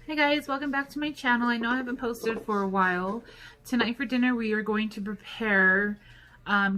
Hey guys, welcome back to my channel. I know I haven't posted for a while. Tonight for dinner we are going to prepare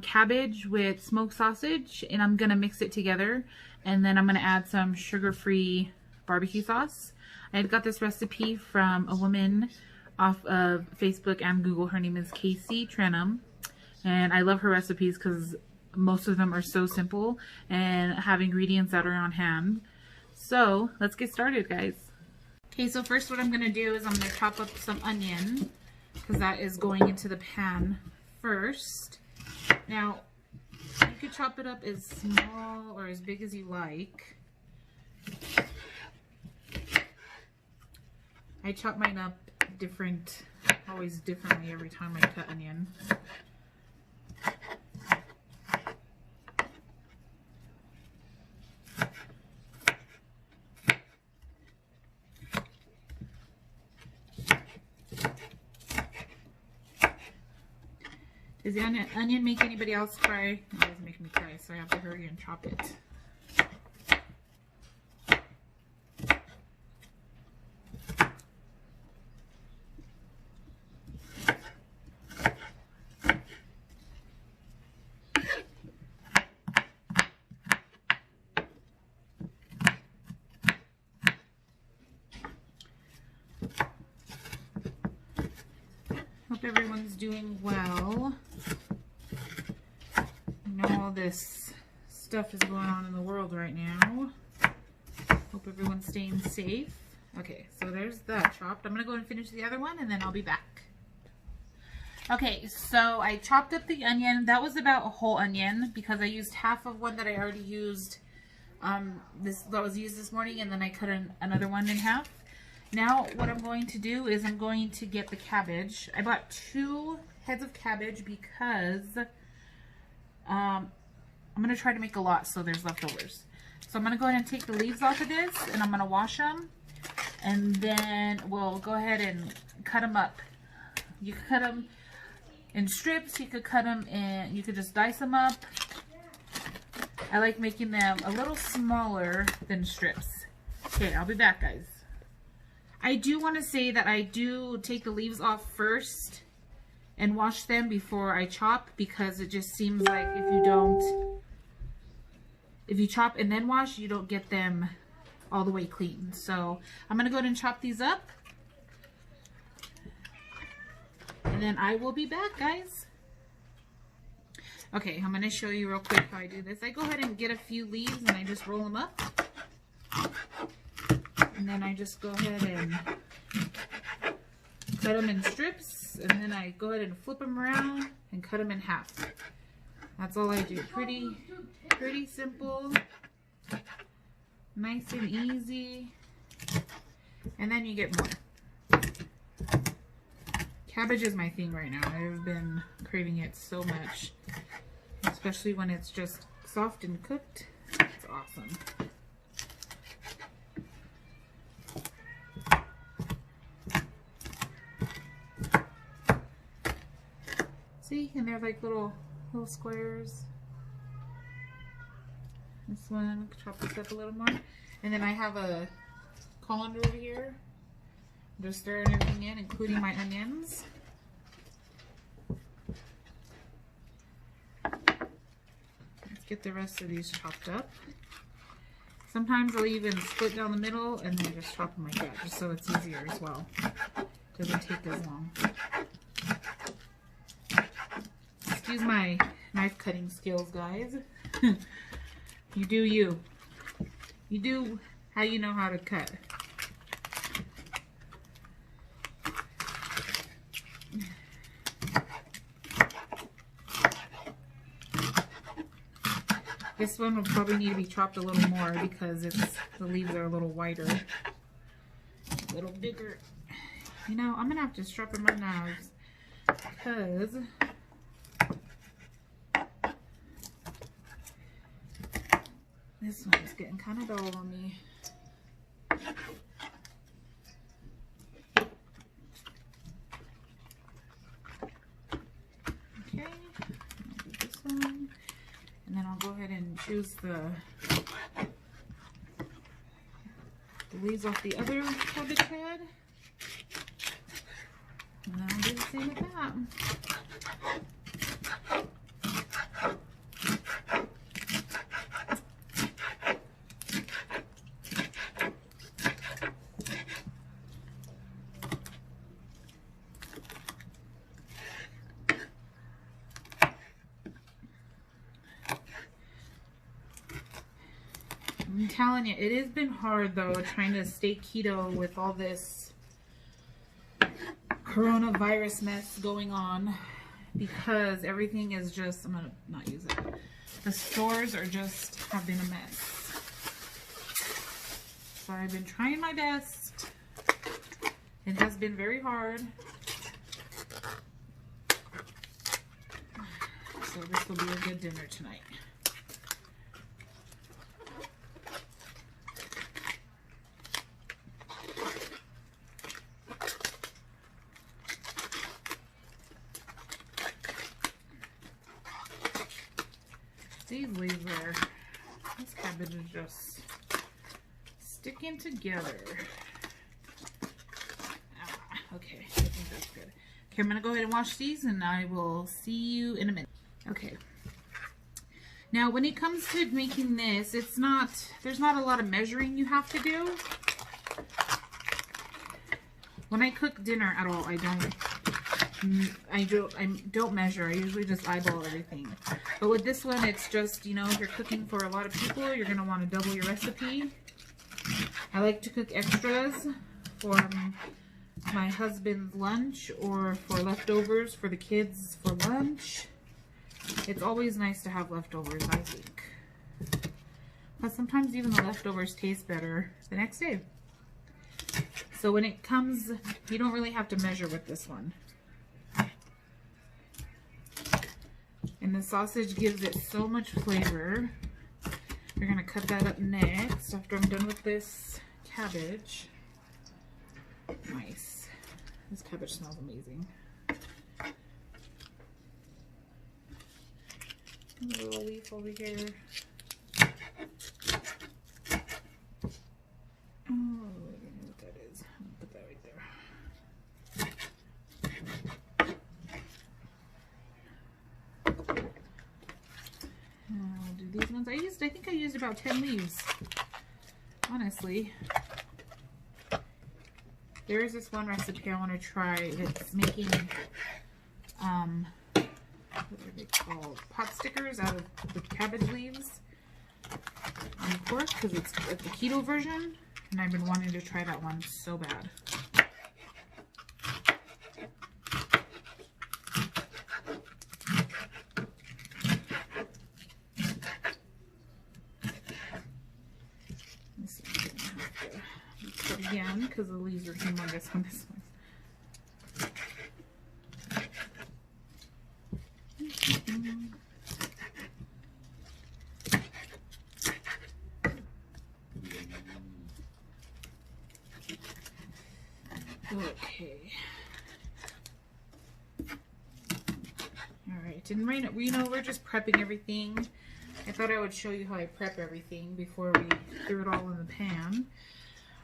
cabbage with smoked sausage, and I'm going to mix it together, and then I'm going to add some sugar-free barbecue sauce. I had got this recipe from a woman off of Facebook and Google. Her name is Casey Trenum, and I love her recipes because most of them are so simple and have ingredients that are on hand. So let's get started, guys. Okay, so first what I'm going to do is I'm going to chop up some onion because that is going into the pan first. Now, you could chop it up as small or as big as you like. I chop mine up always differently every time I cut onion. Does the onion make anybody else cry? It doesn't make me cry, so I have to hurry and chop it. Hope everyone's doing well. I know all this stuff is going on in the world right now. Hope everyone's staying safe. Okay, so there's that chopped. I'm gonna go and finish the other one and then I'll be back. Okay, so I chopped up the onion. That was about a whole onion because I used half of one that I already used that was used this morning, and then I cut another one in half. Now what I'm going to do is I'm going to get the cabbage. I bought 2 heads of cabbage because I'm going to try to make a lot so there's leftovers. So I'm going to go ahead and take the leaves off of this, and I'm going to wash them, and then we'll go ahead and cut them up. You could cut them in strips, you could cut them in, you could just dice them up. I like making them a little smaller than strips. Okay, I'll be back, guys. I do want to say that I do take the leaves off first and wash them before I chop, because it just seems like if you chop and then wash, you don't get them all the way clean. So I'm going to go ahead and chop these up, and then I will be back, guys. Okay, I'm going to show you real quick how I do this. I go ahead and get a few leaves and I just roll them up. And then I just go ahead and cut them in strips, and then I go ahead and flip them around and cut them in half. That's all I do. Pretty simple, nice and easy, and then you get more. Cabbage is my thing right now. I've been craving it so much, especially when it's just soft and cooked. It's awesome. See, and they're like little squares. This one, chop this up a little more. And then I have a colander over here. I'm just stirring everything in, including my onions. Let's get the rest of these chopped up. Sometimes I'll even split down the middle and then just chop them like that, just so it's easier as well. Doesn't take as long. Excuse my knife cutting skills, guys. You do you. You do how you know how to cut. This one will probably need to be chopped a little more because the leaves are a little wider, a little bigger. You know, I'm gonna have to sharpen my knives because this one is getting kind of dull on me. Okay, I'll do this one, and then I'll go ahead and choose the leaves off the other cabbage head. And then I'll do the same with that. I'm telling you, it has been hard though trying to stay keto with all this coronavirus mess going on, because everything is just, I'm gonna not use it. The stores are just have been a mess. So I've been trying my best. It has been very hard. So this will be a good dinner tonight. These leaves are, this cabbage is just sticking together. Okay, I think that's good. Okay, I'm gonna go ahead and wash these and I will see you in a minute. Okay. Now when it comes to making this, it's not, there's not a lot of measuring you have to do. When I cook dinner at all, I don't measure. I usually just eyeball everything. But with this one, it's just, you know, if you're cooking for a lot of people, you're going to want to double your recipe. I like to cook extras for my husband's lunch or for leftovers for the kids for lunch. It's always nice to have leftovers, I think. But sometimes even the leftovers taste better the next day. So when it comes, you don't really have to measure with this one. And the sausage gives it so much flavor. We're going to cut that up next after I'm done with this cabbage. Nice. This cabbage smells amazing. A little leaf over here. Oh, I don't know what that is. I'm going to put that right there. I'll do these ones. I think I used about 10 leaves. Honestly. There is this one recipe I want to try. It's making, what are they called? Pot stickers out of the cabbage leaves. Of course, because it's the keto version. And I've been wanting to try that one so bad. Again, because the leaves are humongous on this one. Okay. Alright, and right now, we're just prepping everything. I thought I would show you how I prep everything before we threw it all in the pan.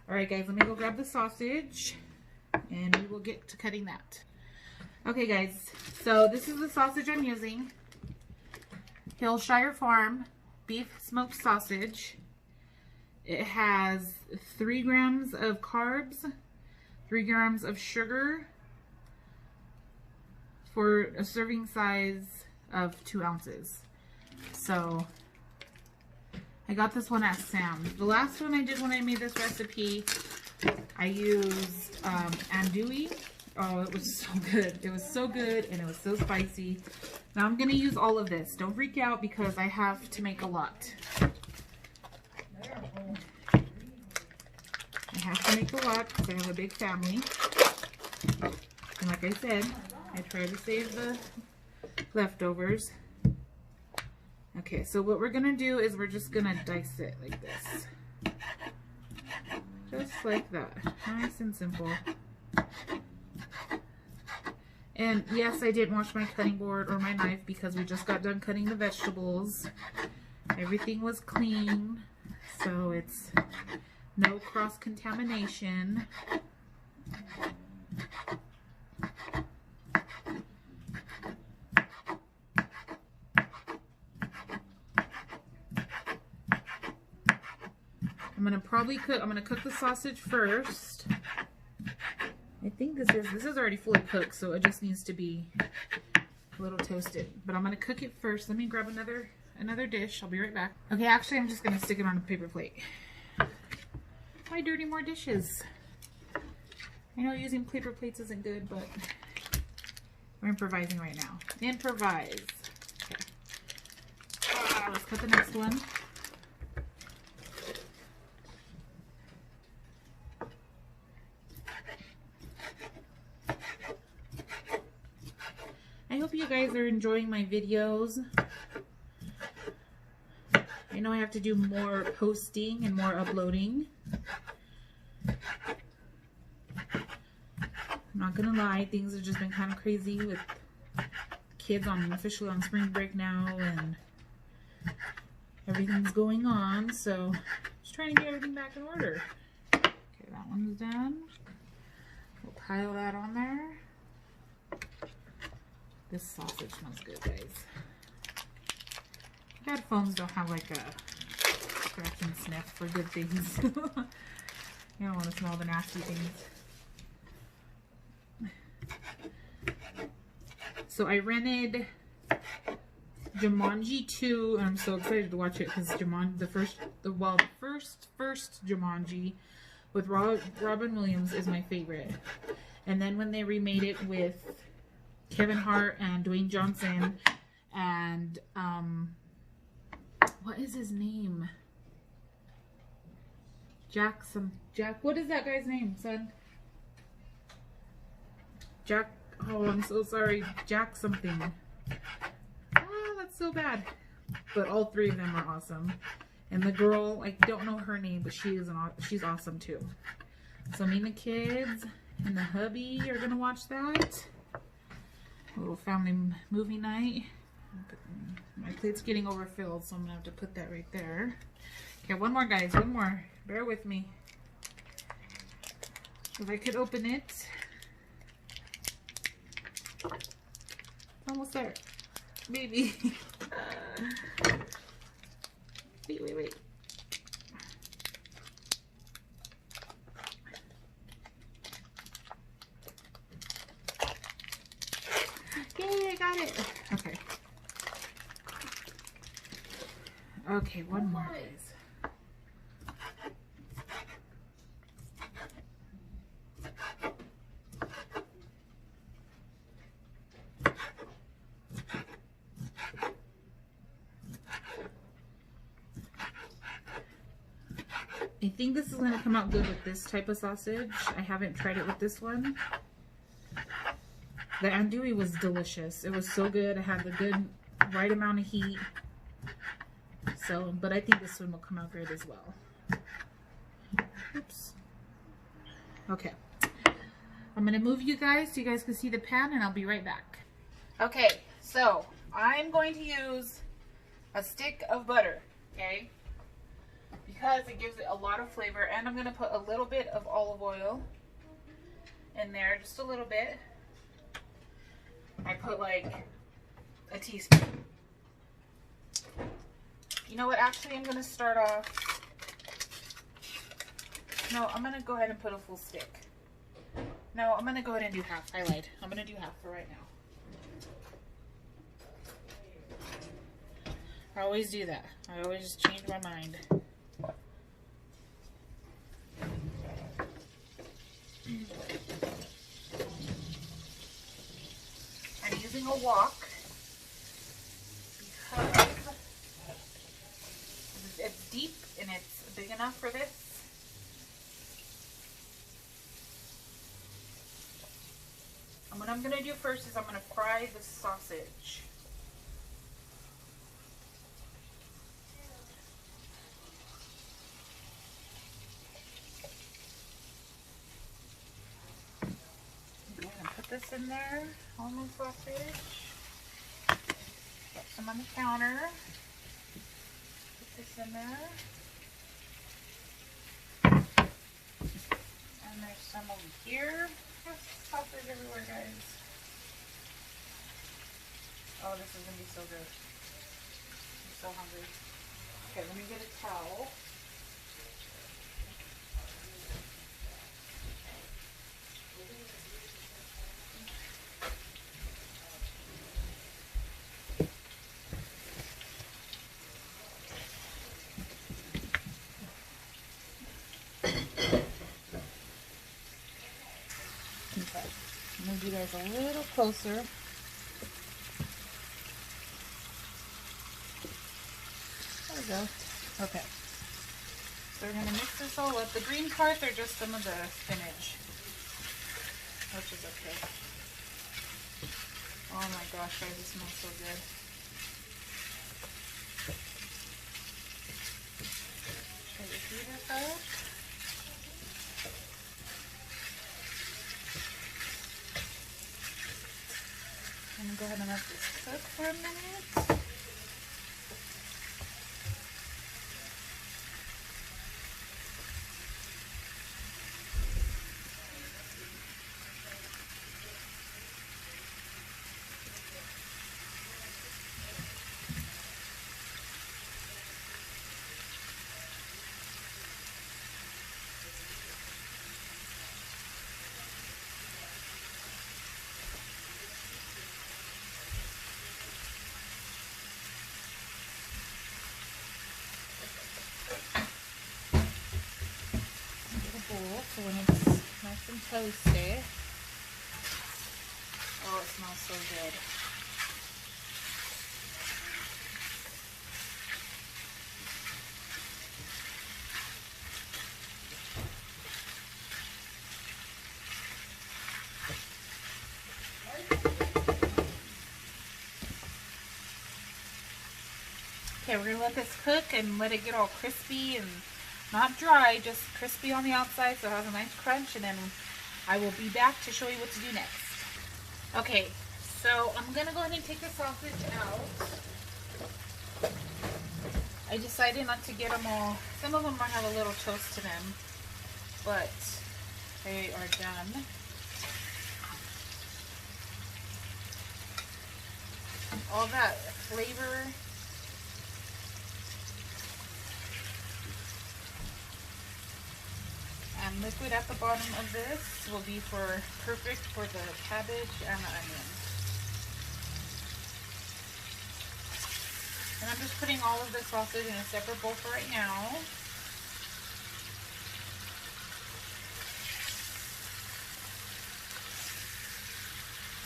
Alright guys, let me go grab the sausage and we will get to cutting that. Okay guys, so this is the sausage I'm using. Hillshire Farm beef smoked sausage. It has 3 grams of carbs, 3 grams of sugar for a serving size of 2 ounces. So I got this one at Sam's. The last one I did when I made this recipe, I used andouille. Oh, it was so good. It was so good and it was so spicy. Now I'm going to use all of this. Don't freak out because I have to make a lot. I have to make a lot because I have a big family. And like I said, I try to save the leftovers. Okay, so what we're gonna do is we're just gonna dice it like this. Just like that. Nice and simple. And yes, I didn't wash my cutting board or my knife because we just got done cutting the vegetables. Everything was clean, so it's No cross-contamination. I'm gonna cook the sausage first. I think this is already fully cooked, so it just needs to be a little toasted. But I'm gonna cook it first. Let me grab another dish. I'll be right back. Okay, actually I'm just gonna stick it on a paper plate. Why dirty more dishes? I know using paper plates isn't good, but we're improvising right now. Improvise. Okay. Let's cut the next one. I hope you guys are enjoying my videos. I know I have to do more posting and more uploading. I'm not gonna lie, things have just been kind of crazy with kids officially on spring break now, and everything's going on, so just trying to get everything back in order. Okay, that one's done. We'll pile that on there. This sausage smells good, guys. Bad phones don't have like a scratch and sniff for good things. You don't want to smell the nasty things. So I rented Jumanji 2, and I'm so excited to watch it because the first Jumanji with Robin Williams is my favorite. And then when they remade it with Kevin Hart and Dwayne Johnson and what is his name? Jack, what is that guy's name, son? Jack, oh, I'm so sorry. Jack something. Ah, that's so bad. But all three of them are awesome. And the girl, I don't know her name, but she's awesome too. So me and the kids and the hubby are gonna watch that. A little family movie night. My plate's getting overfilled, so I'm gonna have to put that right there. Okay, one more, guys, one more. Bear with me. If I could open it. Almost there. Maybe. Wait. Yay, I got it. Okay. Okay, one more, guys. I think this is going to come out good with this type of sausage. I haven't tried it with this one. The andouille was delicious. It was so good. It had the good right amount of heat. So, but I think this one will come out great as well. Oops. Okay. I'm going to move you guys so you guys can see the pan, and I'll be right back. Okay, so I'm going to use a stick of butter, okay? Because it gives it a lot of flavor, and I'm going to put a little bit of olive oil in there, just a little bit. I put like a teaspoon. You know what, actually I'm going to start off, no, I'm going to go ahead and put a full stick. No, I'm going to go ahead and do half. I lied. I'm going to do half for right now. I always do that. I always change my mind. I'm using a wok because it's deep and it's big enough for this. And what I'm going to do first is I'm going to fry the sausage. This in there, almond sausage. Got some on the counter. Put this in there. And there's some over here. There's sausage everywhere, guys. Oh, this is going to be so good. I'm so hungry. Okay, let me get a towel. Okay, move you guys a little closer. There we go. Okay. So we're going to mix this all up. The green parts are just some of the spinach, which is okay. Oh my gosh, guys, it smells so good. Try to heat this up. I'm going to go ahead and let this cook for a minute. So when it's nice and toasty, oh, it smells so good. Okay, we're going to let this cook and let it get all crispy and not dry, just crispy on the outside so it has a nice crunch, and then I will be back to show you what to do next. Okay, so I'm going to go ahead and take the sausage out. I decided not to get them all. Some of them might have a little toast to them, but they are done. All that flavor and liquid at the bottom of this will be perfect for the cabbage and the onion. And I'm just putting all of the sausage in a separate bowl for right now.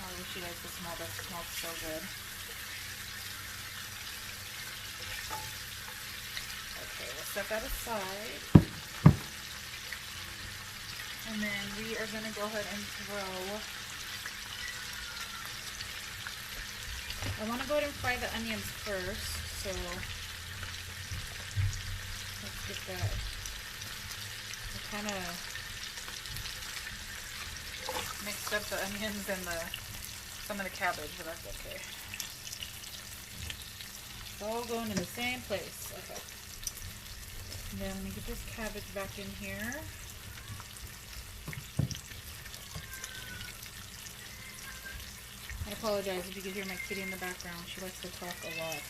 Oh, I wish you guys could smell this. It smells so good. Okay, we'll set that aside. And then we are going to go ahead and throw, I want to go ahead and fry the onions first, so let's get that. I kind of mixed up the onions and some of the cabbage, but that's okay. It's all going in the same place. Okay. And then let me get this cabbage back in here. I apologize if you could hear my kitty in the background. She likes to talk a lot.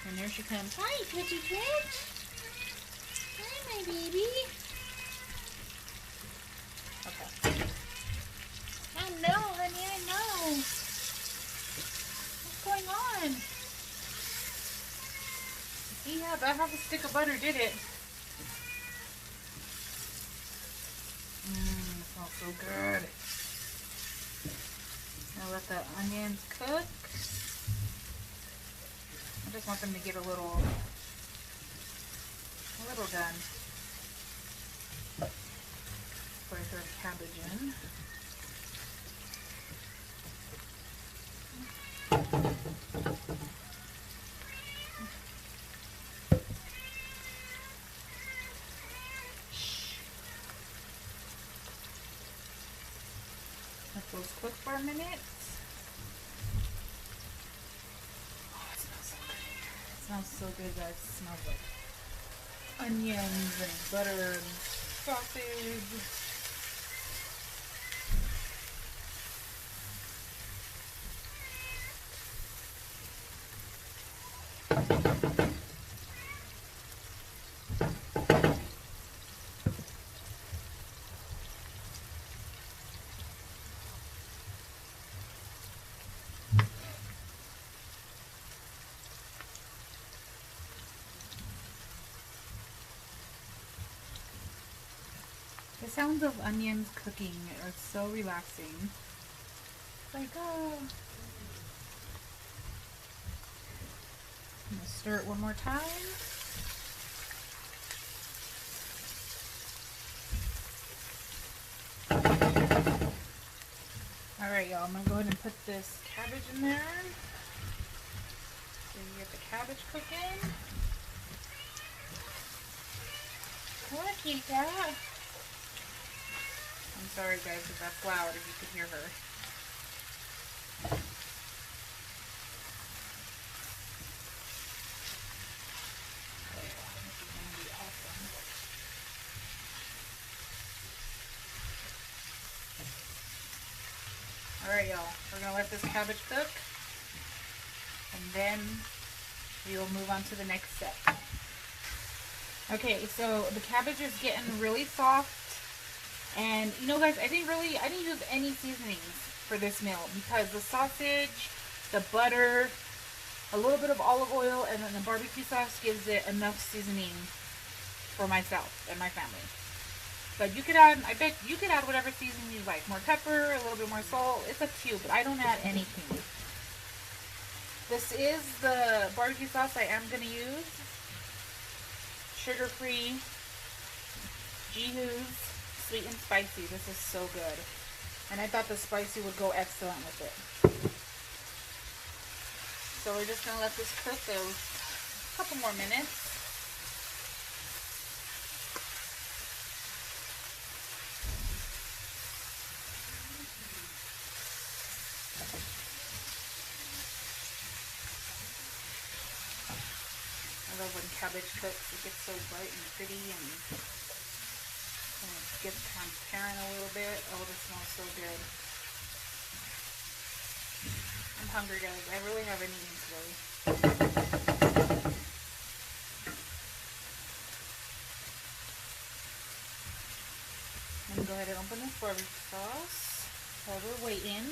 And there she comes. Hi, Twitchy Twitch. Hi, my baby. Okay. I know, honey, I know. What's going on? Yeah, that half a stick of butter did it. It smells so good. Now let the onions cook. I just want them to get a little done before I throw the cabbage in. Let those cook for a minute. Oh, it smells so good. It smells so good, guys. It smells like onions and butter and sausage. The sounds of onions cooking are so relaxing. It's like, oh. I'm gonna stir it one more time. Alright, y'all, I'm gonna go ahead and put this cabbage in there. So you get the cabbage cooking. Come on, Kika. I'm sorry guys if that's loud, if you could hear her. This is gonna be awesome. Alright y'all, we're gonna let this cabbage cook and then we will move on to the next step. Okay, so the cabbage is getting really soft. And you know guys, I didn't use any seasonings for this meal because the sausage, the butter, a little bit of olive oil, and then the barbecue sauce gives it enough seasoning for myself and my family. But you could add, I bet you could add whatever seasoning you like. More pepper, a little bit more salt, it's up to you, but I don't add anything. This is the barbecue sauce I am going to use. Sugar-free, Jihu's. Sweet and spicy. This is so good. And I thought the spicy would go excellent with it. So we're just going to let this cook a couple more minutes. I love when cabbage cooks. It gets so bright and pretty and it gets transparent a little bit. Oh, this smells so good. I'm hungry, guys. I really haven't eaten today. I'm going to go ahead and open this barbecue sauce while we're waiting.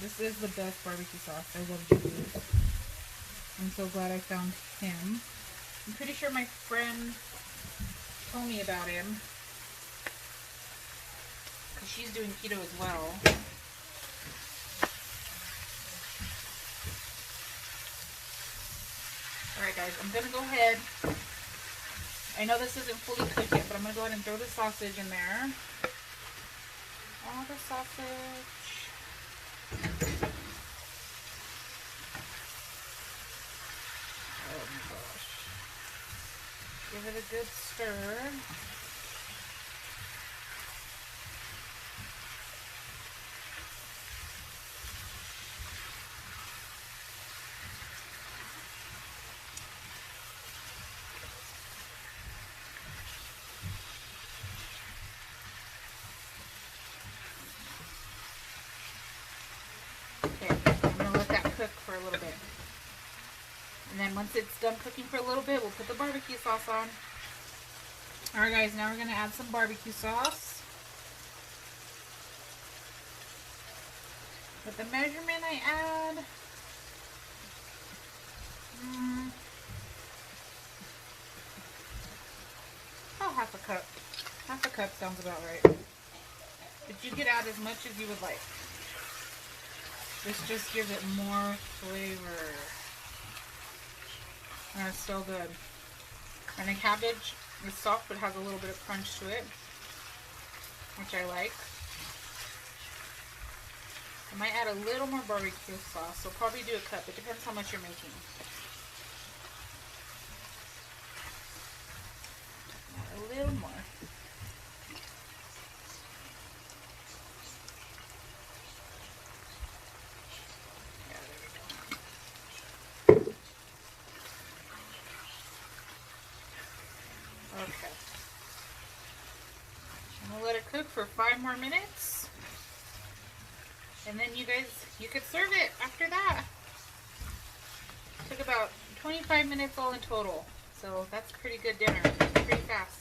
This is the best barbecue sauce. I love Jihu's. I'm so glad I found him. I'm pretty sure my friend told me about him because she's doing keto as well. Alright guys, I'm going to go ahead. I know this isn't fully cooked yet, but I'm going to go ahead and throw the sausage in there. All the sausage. Oh my gosh. Give it a good stir. Okay, I'm going to let that cook for a little bit. And then once it's done cooking for a little bit, we'll put the barbecue sauce on. Alright guys, now we're going to add some barbecue sauce. With the measurement I add, about half a cup. Half a cup sounds about right. But you could add as much as you would like. This just gives it more flavor. And it's so good. And the cabbage is soft but has a little bit of crunch to it, which I like. I might add a little more barbecue sauce, so probably do a cup. It depends how much you're making. Add a little more. Okay. I'm going to let it cook for 5 more minutes. And then you could serve it after that. Took about 25 minutes all in total. So that's pretty good dinner. Pretty fast.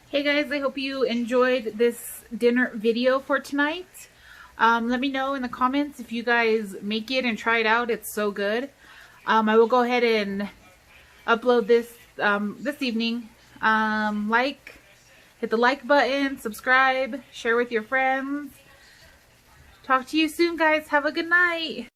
Hey guys, I hope you enjoyed this dinner video for tonight. Let me know in the comments if you guys make it and try it out. It's so good. I will go ahead and upload this this evening. Hit the like button, subscribe, share with your friends. Talk to you soon, guys. Have a good night.